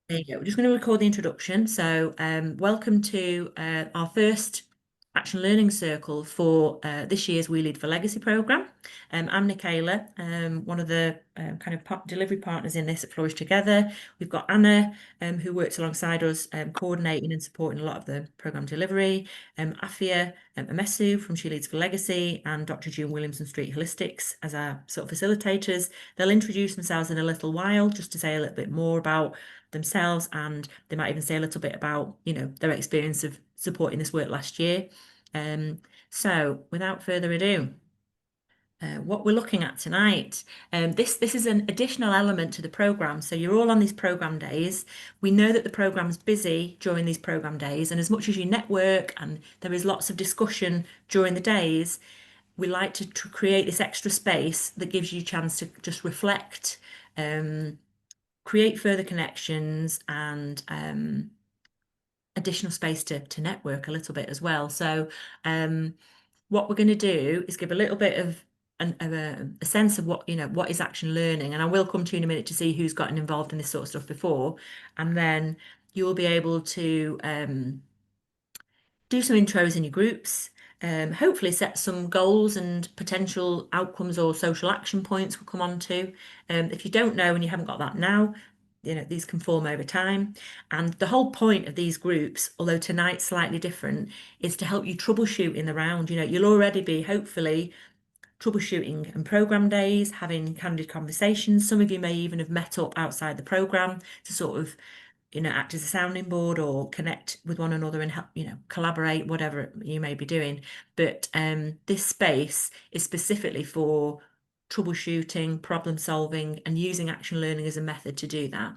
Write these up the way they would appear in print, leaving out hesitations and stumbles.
There you go. We're just going to record the introduction. So, welcome to our first Action Learning Circle for this year's We Lead for Legacy programme. I'm Nicola, one of the kind of delivery partners in this at Flourish Together. We've got Anna, who works alongside us, coordinating and supporting a lot of the programme delivery. Afia Amesu from She Leads for Legacy, and Dr. June Williamson Street Holistics as our sort of facilitators. They'll introduce themselves in a little while just to say a little bit more about themselves, and they might even say a little bit about, their experience of supporting this work last year. So without further ado, what we're looking at tonight, this is an additional element to the programme. So you're all on these programme days. We know that the programme's busy during these programme days, and as much as you network and there is lots of discussion during the days, we like to create this extra space that gives you a chance to just reflect, create further connections, and additional space to network a little bit as well. So what we're going to do is give a little bit of a sense of what is action learning, and I will come to you in a minute to see who's gotten involved in this sort of stuff before, and then you'll be able to do some intros in your groups. Hopefully set some goals and potential outcomes or social action points we'll come on to. If you don't know and you haven't got that now, these can form over time. And the whole point of these groups, although tonight's slightly different, is to help you troubleshoot in the round. You'll already be hopefully troubleshooting and program days, having candid conversations. Some of you may even have met up outside the program to sort of act as a sounding board or connect with one another and help, collaborate, whatever you may be doing. But this space is specifically for troubleshooting, problem solving, and using action learning as a method to do that.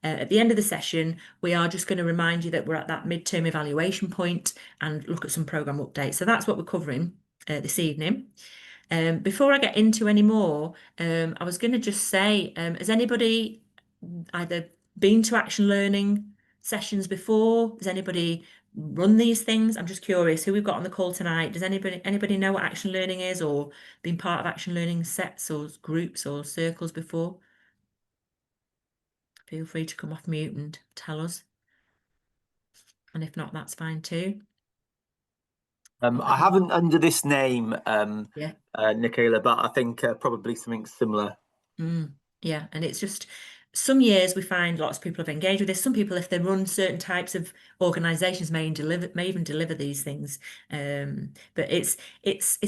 At the end of the session, we are just going to remind you that we're at that midterm evaluation point and look at some programme updates. So that's what we're covering this evening. Before I get into any more, I was going to just say, has anybody either been to action learning sessions before? Has anybody run these things? I'm just curious who we've got on the call tonight. Does anybody know what action learning is, or been part of action learning sets or groups or circles before? Feel free to come off mute and tell us. And if not, that's fine too. I haven't under this name, Yeah. Nicola, but I think probably something similar. Yeah, and it's just some years we find lots of people have engaged with this. Some people, if they run certain types of organisations, may even deliver these things. But it's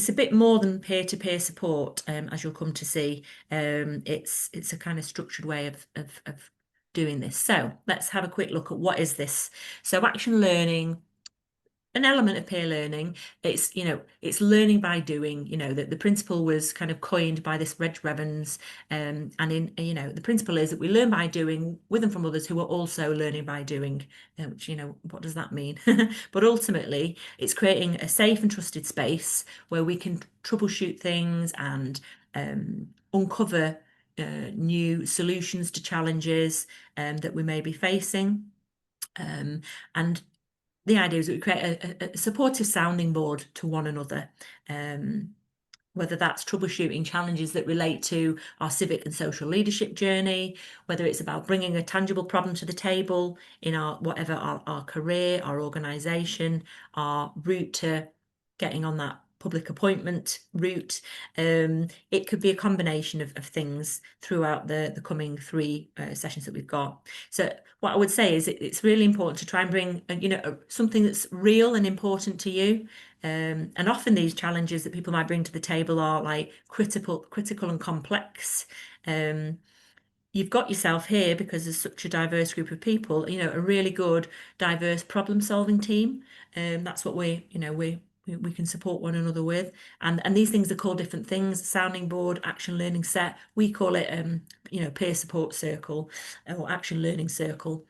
a bit more than peer-to-peer support, as you'll come to see. It's a kind of structured way of doing this. So let's have a quick look at what is this. So action learning, an element of peer learning. It's learning by doing. That the principle was kind of coined by this Reg Revens, and in the principle is that we learn by doing with and from others who are also learning by doing, which what does that mean? But ultimately it's creating a safe and trusted space where we can troubleshoot things and uncover new solutions to challenges that we may be facing, and the idea is that we create a supportive sounding board to one another, whether that's troubleshooting challenges that relate to our civic and social leadership journey, whether it's about bringing a tangible problem to the table in our career, our organisation, our route to getting on that public appointment route. It could be a combination of things throughout the coming three sessions that we've got. So what I would say is it's really important to try and bring something that's real and important to you. And often these challenges that people might bring to the table are like critical and complex. You've got yourself here because there's such a diverse group of people, a really good diverse problem solving team. That's what we can support one another with, and these things are called different things: sounding board, action learning set. We call it peer support circle or action learning circle.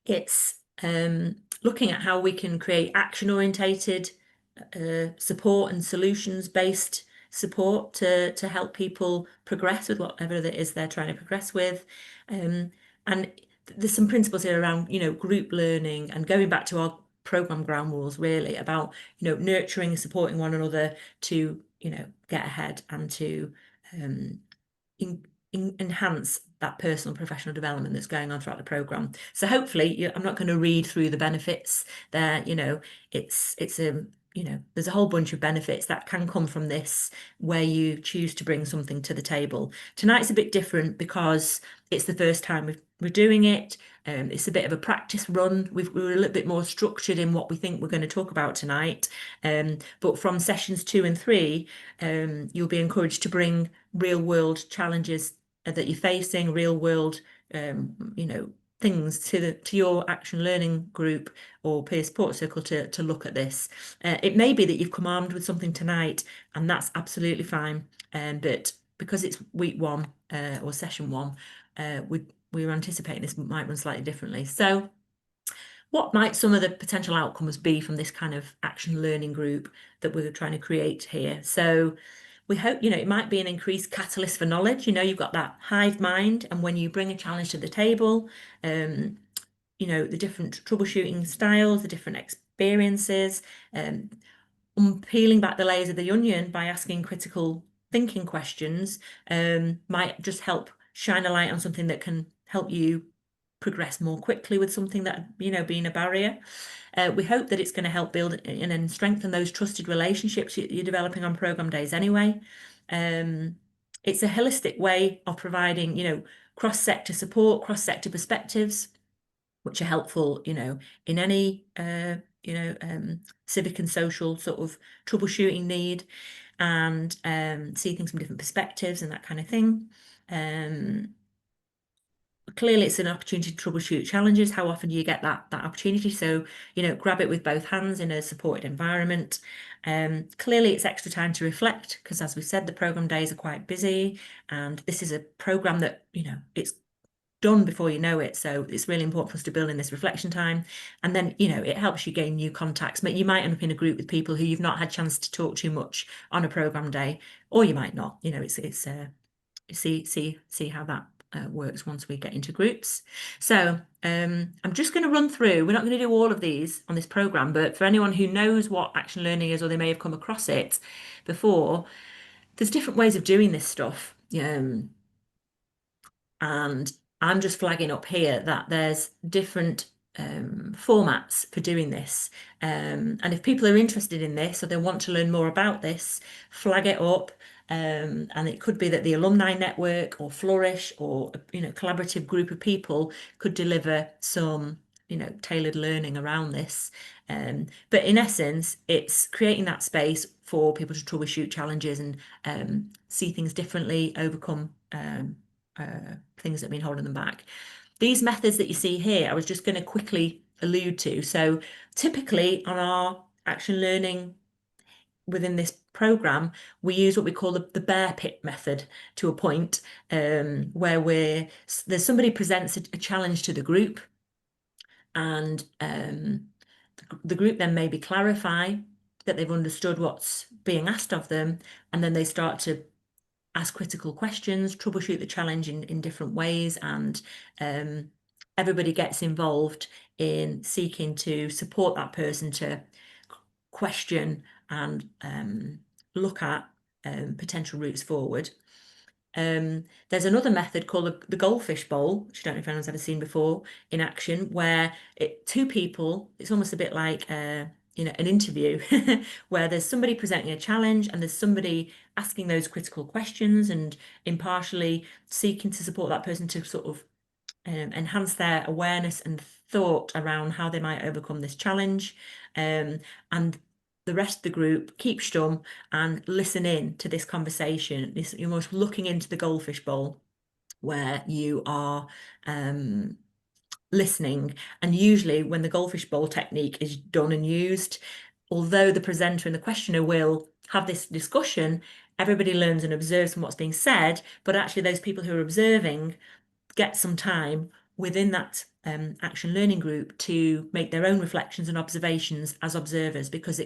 It's looking at how we can create action orientated support and solutions based support to help people progress with whatever it is they're trying to progress with. And there's some principles here around group learning and going back to our program ground rules, really about nurturing and supporting one another to get ahead and to enhance that personal professional development that's going on throughout the program. So hopefully, I'm not going to read through the benefits there. It's a there's a whole bunch of benefits that can come from this where you choose to bring something to the table. Tonight's a bit different because it's the first time we're doing it. It's a bit of a practice run. We're a little bit more structured in what we think we're going to talk about tonight. But from sessions 2 and 3, you'll be encouraged to bring real world challenges that you're facing, real world, things to your action learning group or peer support circle to look at this. It may be that you've come armed with something tonight, and that's absolutely fine. But because it's week 1 or session 1, we were anticipating this might run slightly differently. So what might some of the potential outcomes be from this kind of action learning group that we're trying to create here? So we hope, it might be an increased catalyst for knowledge. You've got that hive mind, and when you bring a challenge to the table, the different troubleshooting styles, the different experiences, peeling back the layers of the onion by asking critical thinking questions might just help shine a light on something that can help you progress more quickly with something that, being a barrier. We hope that it's going to help build and strengthen those trusted relationships you're developing on program days anyway. It's a holistic way of providing, cross-sector support, cross-sector perspectives, which are helpful, in any, civic and social sort of troubleshooting need, and see things from different perspectives and that kind of thing. Clearly, it's an opportunity to troubleshoot challenges. How often do you get that opportunity? So, grab it with both hands in a supported environment. Clearly, it's extra time to reflect because, as we said, the program days are quite busy, and this is a program that, it's done before you know it. So it's really important for us to build in this reflection time. And then, it helps you gain new contacts. But you might end up in a group with people who you've not had a chance to talk to much on a program day, or you might not. It's see how that works once we get into groups. So I'm just going to run through. We're not going to do all of these on this program, but for anyone who knows what action learning is, or they may have come across it before, there's different ways of doing this stuff. And I'm just flagging up here that there's different formats for doing this. And if people are interested in this or they want to learn more about this, flag it up. And it could be that the alumni network or Flourish or collaborative group of people could deliver some tailored learning around this. But in essence, it's creating that space for people to troubleshoot challenges and see things differently, overcome things that have been holding them back. These methods that you see here, I was just going to quickly allude to. So typically on our action learning within this program, we use what we call the bear pit method to a point where there's somebody presents a challenge to the group, and the group then maybe clarify that they've understood what's being asked of them, and then they start to ask critical questions, troubleshoot the challenge in different ways, and everybody gets involved in seeking to support that person to question and look at potential routes forward. There's another method called the goldfish bowl, which I don't know if anyone's ever seen before in action, where two people, it's almost a bit like an interview where there's somebody presenting a challenge and there's somebody asking those critical questions and impartially seeking to support that person to sort of enhance their awareness and thought around how they might overcome this challenge. And the rest of the group keep stum and listen in to this conversation. You're almost looking into the goldfish bowl where you are listening. And usually when the goldfish bowl technique is done and used, although the presenter and the questioner will have this discussion, everybody learns and observes from what's being said, but actually those people who are observing get some time within that action learning group to make their own reflections and observations as observers, because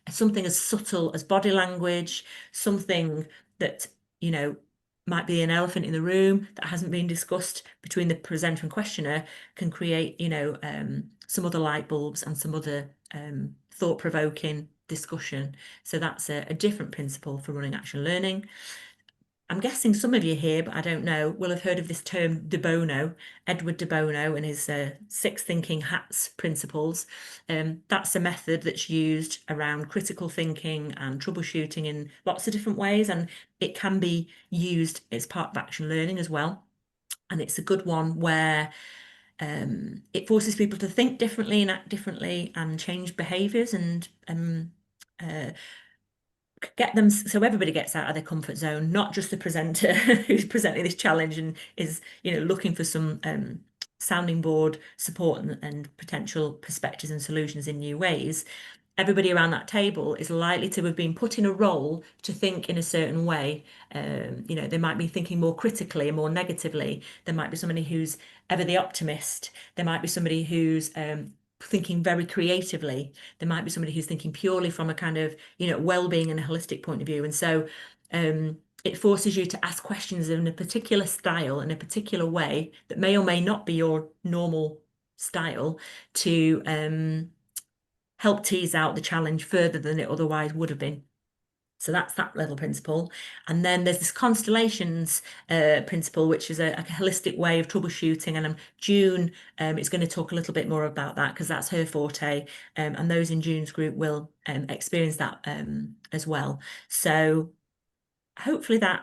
something as subtle as body language, something that might be an elephant in the room that hasn't been discussed between the presenter and questioner, can create some other light bulbs and some other thought-provoking discussion. So that's a different principle for running action learning. I'm guessing some of you here, but I don't know, will have heard of this term de Bono, Edward de Bono and his six thinking hats principles. That's a method that's used around critical thinking and troubleshooting in lots of different ways, and it can be used as part of action learning as well. And it's a good one where it forces people to think differently and act differently and change behaviours and get them so everybody gets out of their comfort zone, not just the presenter who's presenting this challenge and is, looking for some sounding board support and potential perspectives and solutions in new ways. Everybody around that table is likely to have been put in a role to think in a certain way. They might be thinking more critically and more negatively. There might be somebody who's ever the optimist. There might be somebody who's thinking very creatively. There might be somebody who's thinking purely from a kind of, well-being and a holistic point of view. And so it forces you to ask questions in a particular style, in a particular way that may or may not be your normal style to help tease out the challenge further than it otherwise would have been. So that's that level principle. And then there's this constellations principle, which is a holistic way of troubleshooting. And June is going to talk a little bit more about that because that's her forte. And those in June's group will experience that as well. So hopefully that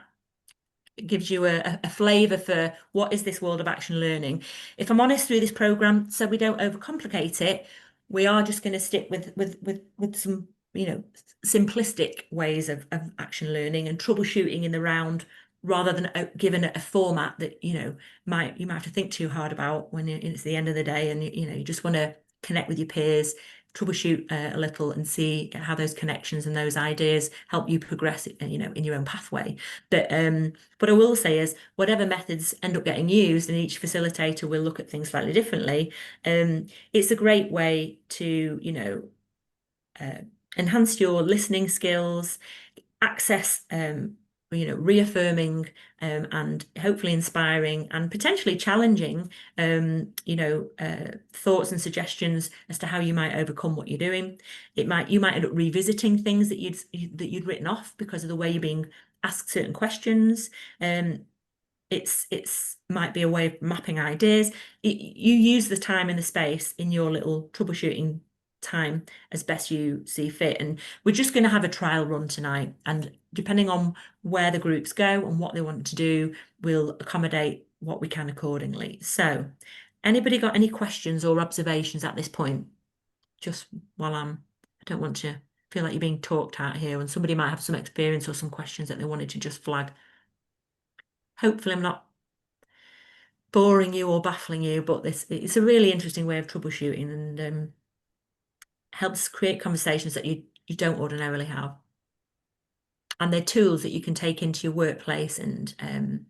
gives you a flavour for what is this world of action learning. If I'm honest, through this programme, so we don't overcomplicate it, we are just going to stick with some simplistic ways of action learning and troubleshooting in the round, rather than given a format that you might have to think too hard about when it's the end of the day, and you just want to connect with your peers, troubleshoot a little and see how those connections and those ideas help you progress in your own pathway. But what I will say is, whatever methods end up getting used, and each facilitator will look at things slightly differently, it's a great way to enhance your listening skills, access reaffirming and hopefully inspiring and potentially challenging thoughts and suggestions as to how you might overcome what you're doing. You might end up revisiting things that you'd written off because of the way you're being asked certain questions. It's might be a way of mapping ideas. You use the time and the space in your little troubleshooting time as best you see fit. And we're just going to have a trial run tonight. And depending on where the groups go and what they want to do, we'll accommodate what we can accordingly. So anybody got any questions or observations at this point? Just while I don't want to feel like you're being talked at here, and somebody might have some experience or some questions that they wanted to just flag. Hopefully I'm not boring you or baffling you, but it's a really interesting way of troubleshooting, and helps create conversations that you don't ordinarily have. And they're tools that you can take into your workplace and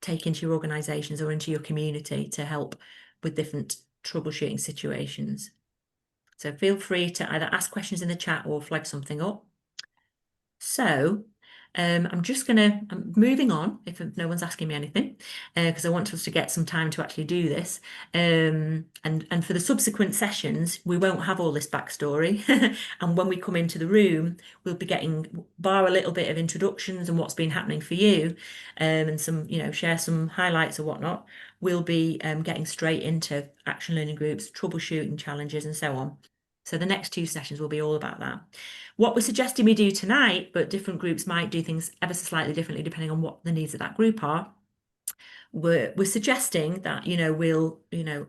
take into your organisations or into your community to help with different troubleshooting situations. So feel free to either ask questions in the chat or flag something up. So I'm moving on if no one's asking me anything, because I want us to get some time to actually do this. And for the subsequent sessions, we won't have all this backstory. And when we come into the room, we'll be getting, bar a little bit of introductions and what's been happening for you, and some, share some highlights or whatnot. We'll be getting straight into action learning groups, troubleshooting challenges, and so on. So the next two sessions will be all about that. What we're suggesting we do tonight, but different groups might do things ever so slightly differently depending on what the needs of that group are. We're suggesting that, we'll,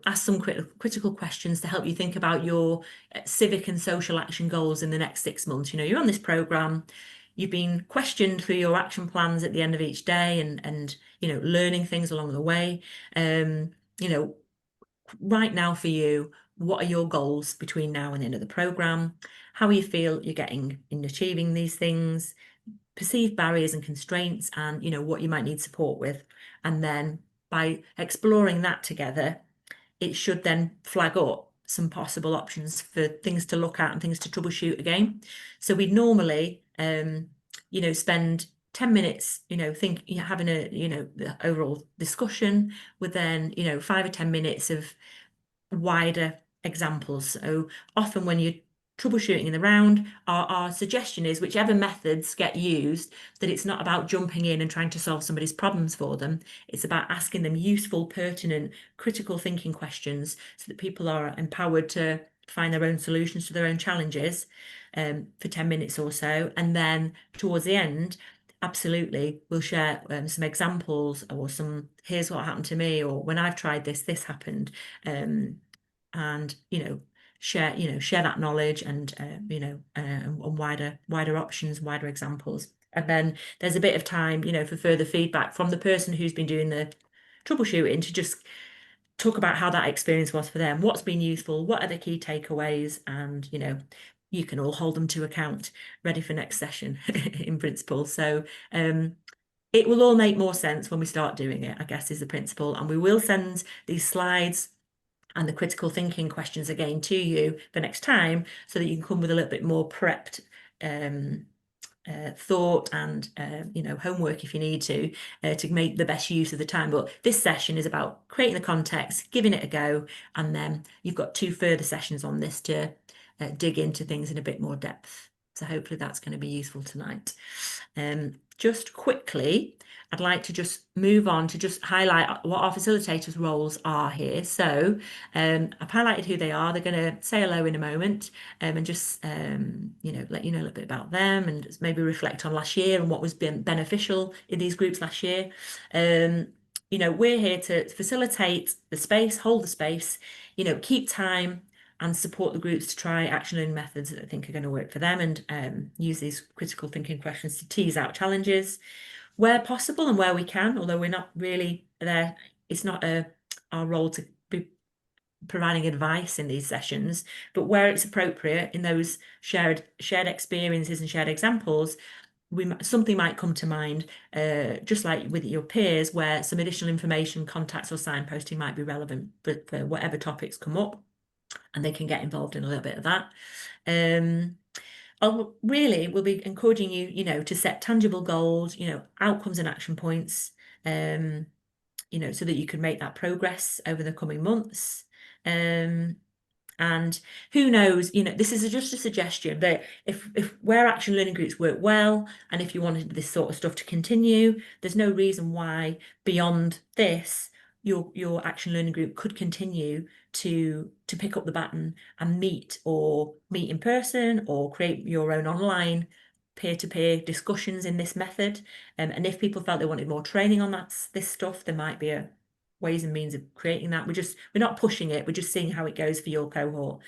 ask some critical questions to help you think about your civic and social action goals in the next 6 months. You're on this programme, you've been questioned through your action plans at the end of each day and learning things along the way. Right now for you, what are your goals between now and the end of the programme? How you feel you're getting in achieving these things, perceived barriers and constraints, and what you might need support with. And then by exploring that together, it should then flag up some possible options for things to look at and things to troubleshoot again. So we'd normally spend 10 minutes, having the overall discussion with then, 5 or 10 minutes of wider examples. So often when you're troubleshooting in the round, our suggestion is whichever methods get used, that it's not about jumping in and trying to solve somebody's problems for them. It's about asking them useful, pertinent, critical thinking questions so that people are empowered to find their own solutions to their own challenges for 10 minutes or so. And then towards the end, absolutely, we'll share some examples or some, here's what happened to me, or when I've tried this, this happened. And, share that knowledge and, and wider options, wider examples. And then there's a bit of time, for further feedback from the person who's been doing the troubleshooting to just talk about how that experience was for them, what's been useful, what are the key takeaways, and, you can all hold them to account, ready for next session in principle. So it will all make more sense when we start doing it, I guess, is the principle. And we will send these slides and the critical thinking questions again to you for next time so that you can come with a little bit more prepped thought and homework if you need to make the best use of the time. But this session is about creating the context, giving it a go, and then you've got 2 further sessions on this to dig into things in a bit more depth. So hopefully that's going to be useful tonight. Just quickly, I'd like to just move on to just highlight what our facilitators' roles are here. So I've highlighted who they are. They're going to say hello in a moment and just, let you know a little bit about them and maybe reflect on last year and what was been beneficial in these groups last year. We're here to facilitate the space, hold the space, keep time and support the groups to try action learning methods that I think are going to work for them and use these critical thinking questions to tease out challenges where possible and where we can, although we're not really there. It's not our role to be providing advice in these sessions, but where it's appropriate in those shared experiences and shared examples, something might come to mind, just like with your peers, where some additional information, contacts or signposting might be relevant for whatever topics come up, and they can get involved in a little bit of that. We'll be encouraging you, to set tangible goals, outcomes and action points, so that you can make that progress over the coming months. And who knows, this is just a suggestion, but if where action learning groups work well, and if you wanted this sort of stuff to continue, there's no reason why beyond this, your action learning group could continue to pick up the baton and meet in person or create your own online peer-to-peer discussions in this method. And if people felt they wanted more training on this stuff, there might be a ways and means of creating that. We're not pushing it, we're just seeing how it goes for your cohort.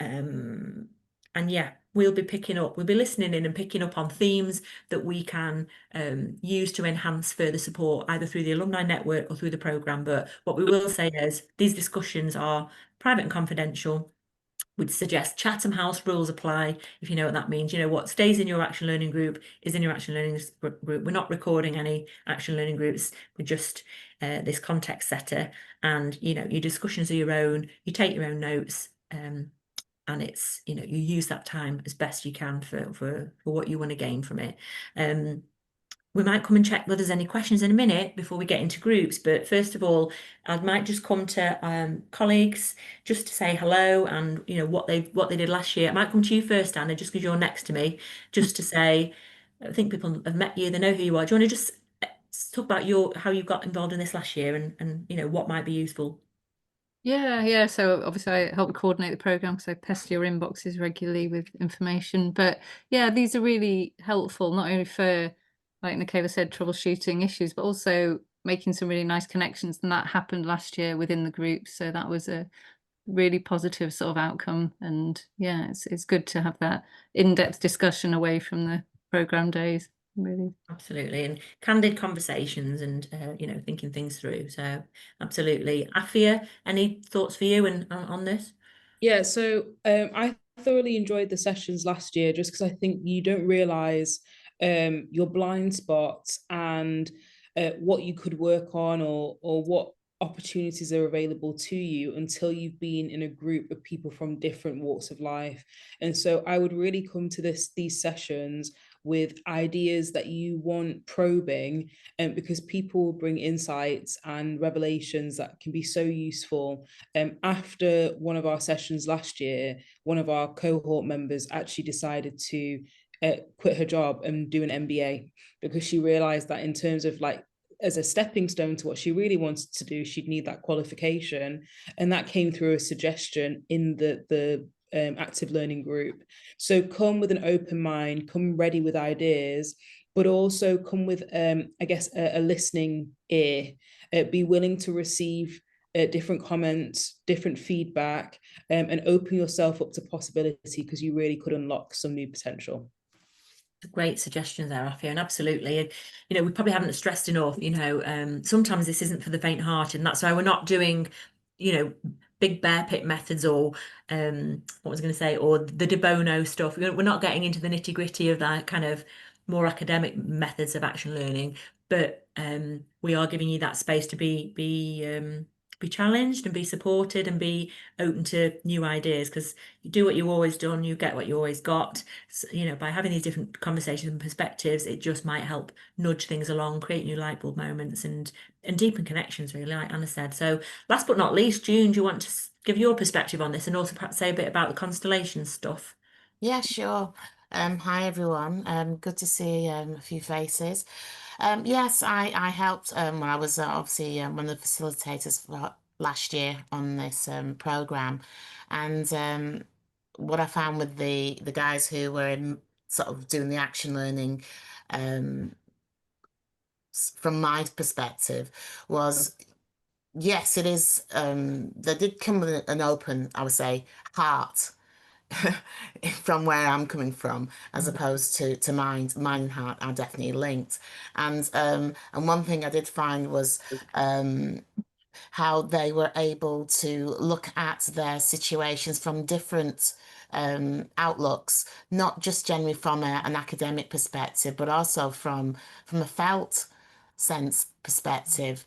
And yeah, we'll be listening in and picking up on themes that we can use to enhance further support, either through the alumni network or through the programme. But what we will say is these discussions are private and confidential. We'd suggest Chatham House rules apply, if you know what that means. What stays in your action learning group is in your action learning group. We're not recording any action learning groups. We're just this context setter, and your discussions are your own. You take your own notes, and it's you use that time as best you can for what you want to gain from it. We might come and check whether there's any questions in a minute before we get into groups. But first of all, I might just come to colleagues just to say hello and what they did last year. I might come to you first, Anna, just because you're next to me, just to say, I think people have met you, they know who you are. Do you want to just talk about how you got involved in this last year and what might be useful? Yeah. So obviously I help coordinate the programme because I pester your inboxes regularly with information. But yeah, these are really helpful, not only for, like Nicola said, troubleshooting issues, but also making some really nice connections. And that happened last year within the group. So that was a really positive sort of outcome. And yeah, it's good to have that in-depth discussion away from the programme days. Really. Absolutely, and candid conversations and thinking things through. So absolutely. Afia, any thoughts for you and on this? Yeah, so I thoroughly enjoyed the sessions last year just because I think you don't realize your blind spots and what you could work on or what opportunities are available to you until you've been in a group of people from different walks of life. And so I would really come to these sessions with ideas that you want probing, and because people bring insights and revelations that can be so useful. After one of our sessions last year, one of our cohort members actually decided to quit her job and do an MBA, because she realized that in terms of like, as a stepping stone to what she really wanted to do, she'd need that qualification. And that came through a suggestion in the active learning group. So come with an open mind, come ready with ideas, but also come with, I guess, a listening ear. Be willing to receive different comments, different feedback, and open yourself up to possibility, because you really could unlock some new potential. Great suggestions there, Afia, and absolutely. And we probably haven't stressed enough, sometimes this isn't for the faint-hearted, and that's why we're not doing, big bear pit methods, or what was I going to say, or the de bono stuff. We're not getting into the nitty-gritty of that kind of more academic methods of action learning, but we are giving you that space to be challenged and be supported and be open to new ideas, because you do what you've always done, you get what you always got. So, by having these different conversations and perspectives, it just might help nudge things along, create new light bulb moments, and deepen connections, really, like Anna said. So last but not least, June, do you want to give your perspective on this, and also perhaps say a bit about the constellation stuff? Yeah, sure. Hi everyone. Good to see a few faces. Yes, I helped when I was obviously one of the facilitators for last year on this program, and what I found with the guys who were in sort of doing the action learning, um, from my perspective, was yes, it is. They did come with an open, I would say, heart from where I'm coming from, as opposed to mind and heart are definitely linked. And one thing I did find was how they were able to look at their situations from different outlooks, not just generally from an academic perspective, but also from a felt sense perspective,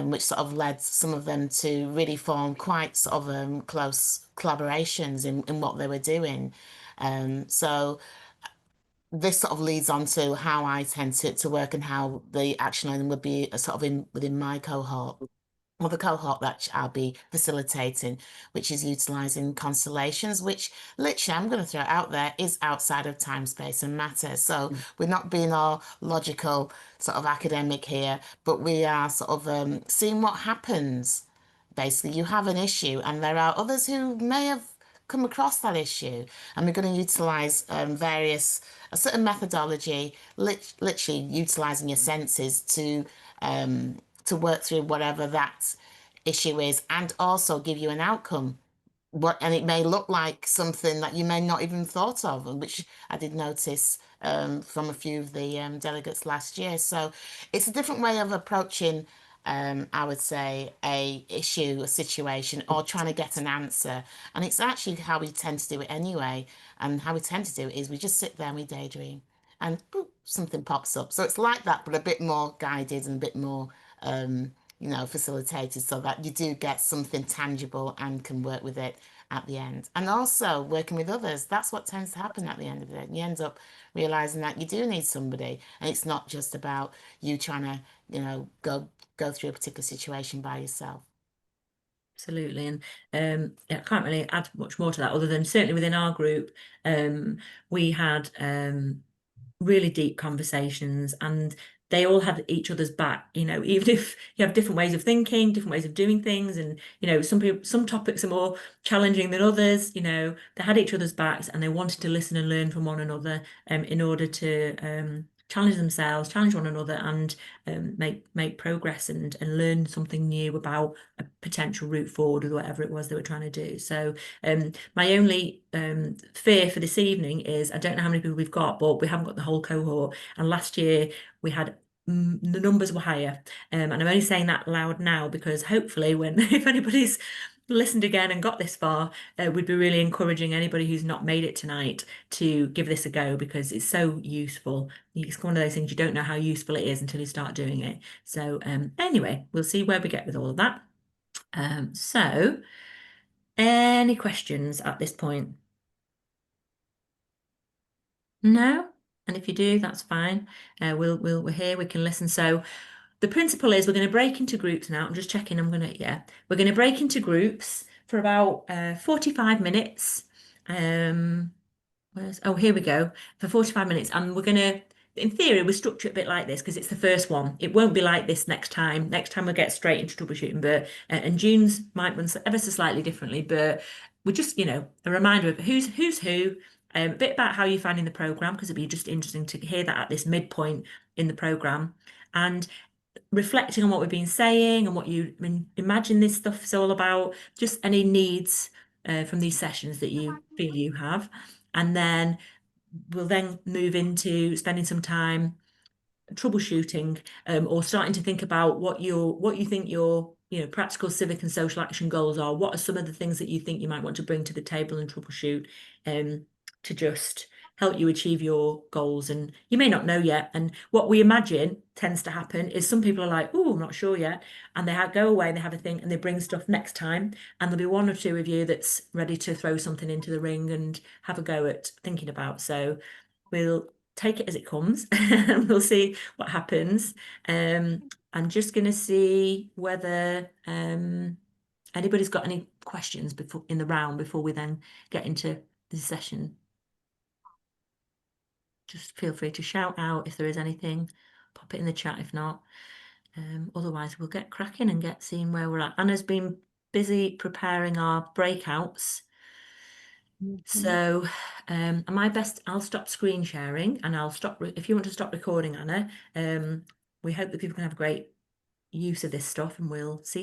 which sort of led some of them to really form quite sort of close collaborations in what they were doing. So this sort of leads on to how I tend to work, and how the action learning would be sort of within my cohort. Well, the cohort that I'll be facilitating, which is utilising constellations, which literally, I'm going to throw it out there, is outside of time, space and matter. So we're not being all logical, sort of academic here, but we are sort of seeing what happens. Basically, you have an issue, and there are others who may have come across that issue, and we're going to utilise a certain methodology, literally utilising your senses to work through whatever that issue is, and also give you an outcome. And it may look like something that you may not even thought of, and which I did notice from a few of the delegates last year. So it's a different way of approaching, I would say, a issue, a situation, or trying to get an answer. And it's actually how we tend to do it anyway. And how we tend to do it is we just sit there and we daydream, and boop, something pops up. So it's like that, but a bit more guided and a bit more facilitated, so that you do get something tangible and can work with it at the end. And also working with others, that's what tends to happen at the end of the day. You end up realizing that you do need somebody, and it's not just about you trying to, go through a particular situation by yourself. Absolutely. And I can't really add much more to that, other than certainly within our group, we had really deep conversations, and they all had each other's back, even if you have different ways of thinking, different ways of doing things, and some topics are more challenging than others. They had each other's backs, and they wanted to listen and learn from one another, in order to challenge themselves, challenge one another, and make progress, and learn something new about a potential route forward with whatever it was they were trying to do. So my only fear for this evening is, I don't know how many people we've got, but we haven't got the whole cohort. And last year we had the numbers were higher, and I'm only saying that loud now because hopefully if anybody's listened again and got this far, we'd be really encouraging anybody who's not made it tonight to give this a go, because it's so useful. It's one of those things, you don't know how useful it is until you start doing it. So anyway, we'll see where we get with all of that. So any questions at this point? No? And if you do, that's fine. We're here, we can listen. So the principle is we're going to break into groups now. I'm just checking. We're going to break into groups for about 45 minutes. Here we go, for 45 minutes. And we're going to, in theory, we structure it a bit like this because it's the first one. It won't be like this next time. Next time we'll get straight into troubleshooting, but and June's might run ever so slightly differently, but we're just, a reminder of who's who, a bit about how you're finding the programme, because it'd be just interesting to hear that at this midpoint in the programme, and reflecting on what we've been saying and what you imagine this stuff is all about, just any needs from these sessions that you feel you have. And then we'll then move into spending some time troubleshooting, or starting to think about what you think your practical civic and social action goals are. What are some of the things that you think you might want to bring to the table and troubleshoot to just help you achieve your goals? And you may not know yet. And what we imagine tends to happen is some people are like, oh, I'm not sure yet. And they go away and they have a think and they bring stuff next time. And there'll be one or two of you that's ready to throw something into the ring and have a go at thinking about. So we'll take it as it comes and we'll see what happens. I'm just going to see whether anybody's got any questions in the round before we then get into the session. Just feel free to shout out if there is anything, pop it in the chat if not. Otherwise we'll get cracking and seeing where we're at. Anna's been busy preparing our breakouts. So I'll stop screen sharing and I'll stop, if you want to stop recording, Anna. We hope that people can have great use of this stuff, and we'll see